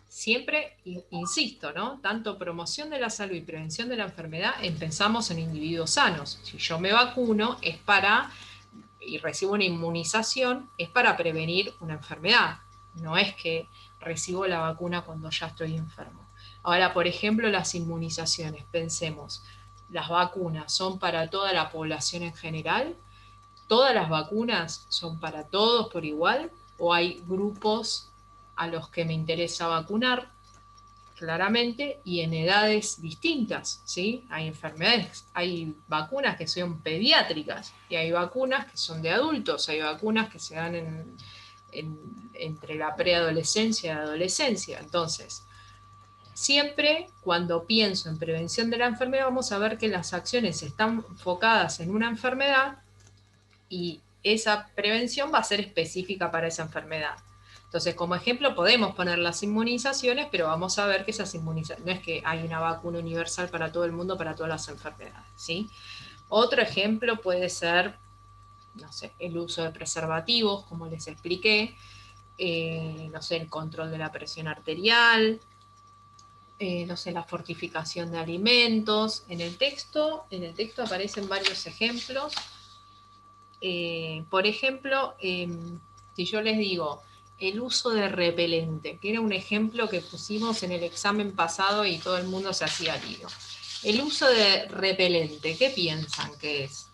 siempre, insisto, ¿no? Tanto promoción de la salud y prevención de la enfermedad, pensamos en individuos sanos. Si yo me vacuno es para, y recibo una inmunización, es para prevenir una enfermedad. No es que recibo la vacuna cuando ya estoy enfermo. Ahora, por ejemplo, las inmunizaciones, pensemos, las vacunas son para toda la población en general, todas las vacunas son para todos por igual, o hay grupos a los que me interesa vacunar, claramente, y en edades distintas, ¿sí? Hay enfermedades, hay vacunas que son pediátricas, y hay vacunas que son de adultos, hay vacunas que se dan entre la preadolescencia y la adolescencia. Entonces, siempre cuando pienso en prevención de la enfermedad, vamos a ver que las acciones están enfocadas en una enfermedad y esa prevención va a ser específica para esa enfermedad. Entonces, como ejemplo, podemos poner las inmunizaciones, pero vamos a ver que esas inmunizaciones, no es que hay una vacuna universal para todo el mundo, para todas las enfermedades, ¿sí? Otro ejemplo puede ser, no sé, el uso de preservativos, como les expliqué, no sé, el control de la presión arterial, no sé, la fortificación de alimentos. En el texto aparecen varios ejemplos. Por ejemplo, si yo les digo el uso de repelente, que era un ejemplo que pusimos en el examen pasado y todo el mundo se hacía lío. El uso de repelente, ¿qué piensan que es?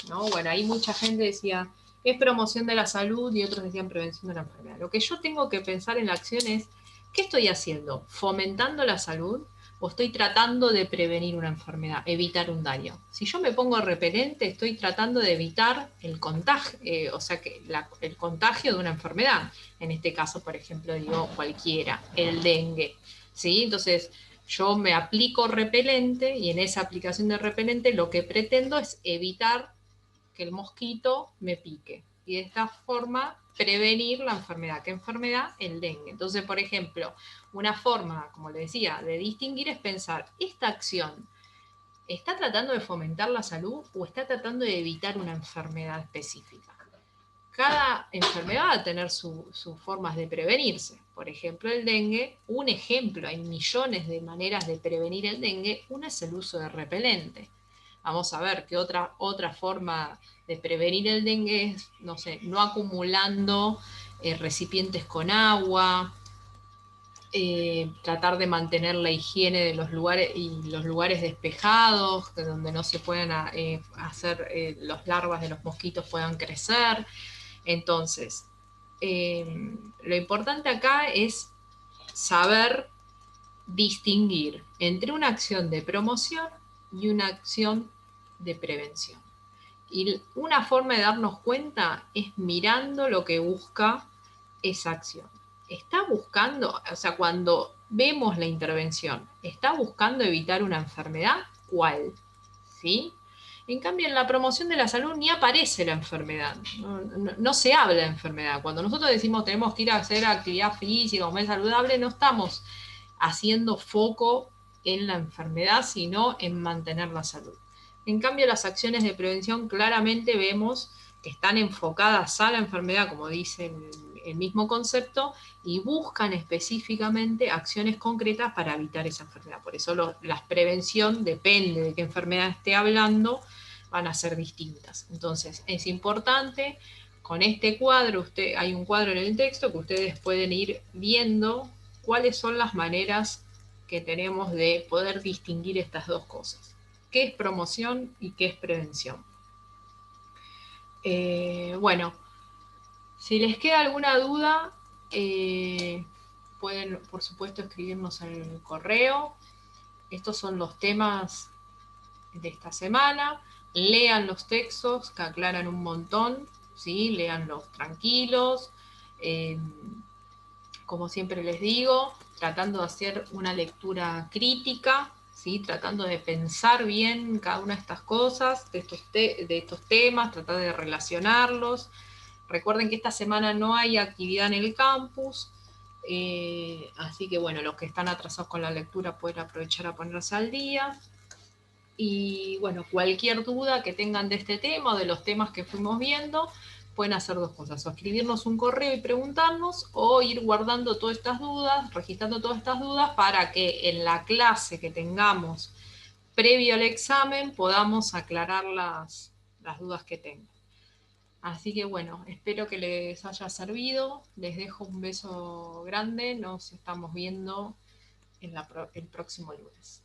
¿No? Bueno, ahí mucha gente decía, es promoción de la salud y otros decían prevención de la enfermedad. Lo que yo tengo que pensar en la acción es, ¿qué estoy haciendo? ¿Fomentando la salud? ¿O estoy tratando de prevenir una enfermedad, evitar un daño? Si yo me pongo repelente, estoy tratando de evitar el contagio, o sea, que el contagio de una enfermedad. En este caso, por ejemplo, digo cualquiera, el dengue. ¿Sí? Entonces, yo me aplico repelente y en esa aplicación de repelente lo que pretendo es evitar que el mosquito me pique. Y de esta forma prevenir la enfermedad. ¿Qué enfermedad? El dengue. Entonces, por ejemplo, una forma, como le decía, de distinguir es pensar, esta acción, ¿está tratando de fomentar la salud o está tratando de evitar una enfermedad específica? Cada enfermedad va a tener sus formas de prevenirse. Por ejemplo, el dengue, un ejemplo, hay millones de maneras de prevenir el dengue, una es el uso de repelente. Vamos a ver qué otra forma de prevenir el dengue es, no sé, no acumulando recipientes con agua, tratar de mantener la higiene de los lugares y los lugares despejados, donde no se puedan hacer, los larvas de los mosquitos puedan crecer. Entonces, lo importante acá es saber distinguir entre una acción de promoción y una acción de prevención. Y una forma de darnos cuenta es mirando lo que busca esa acción. Está buscando, o sea, cuando vemos la intervención, ¿está buscando evitar una enfermedad? ¿Cuál? ¿Sí? En cambio, en la promoción de la salud ni aparece la enfermedad, no se habla de enfermedad. Cuando nosotros decimos tenemos que ir a hacer actividad física, comer saludable, no estamos haciendo foco en la enfermedad, sino en mantener la salud. En cambio, las acciones de prevención claramente vemos que están enfocadas a la enfermedad, como dice el mismo concepto, y buscan específicamente acciones concretas para evitar esa enfermedad. Por eso la prevención, depende de qué enfermedad esté hablando, van a ser distintas. Entonces, es importante, con este cuadro, hay un cuadro en el texto que ustedes pueden ir viendo cuáles son las maneras que tenemos de poder distinguir estas dos cosas. ¿Qué es promoción y qué es prevención? Bueno, si les queda alguna duda, pueden, por supuesto, escribirnos en el correo. Estos son los temas de esta semana. Lean los textos que aclaran un montón, ¿sí? Leanlos tranquilos. Como siempre les digo, tratando de hacer una lectura crítica, ¿sí? Tratando de pensar bien cada una de estas cosas, de estos temas, tratar de relacionarlos. Recuerden que esta semana no hay actividad en el campus, así que bueno, los que están atrasados con la lectura pueden aprovechar a ponerse al día. Y bueno, cualquier duda que tengan de este tema o de los temas que fuimos viendo, pueden hacer dos cosas, o escribirnos un correo y preguntarnos, o ir guardando todas estas dudas, registrando todas estas dudas para que en la clase que tengamos previo al examen podamos aclarar las dudas que tengan. Así que bueno, espero que les haya servido, les dejo un beso grande, nos estamos viendo el próximo lunes.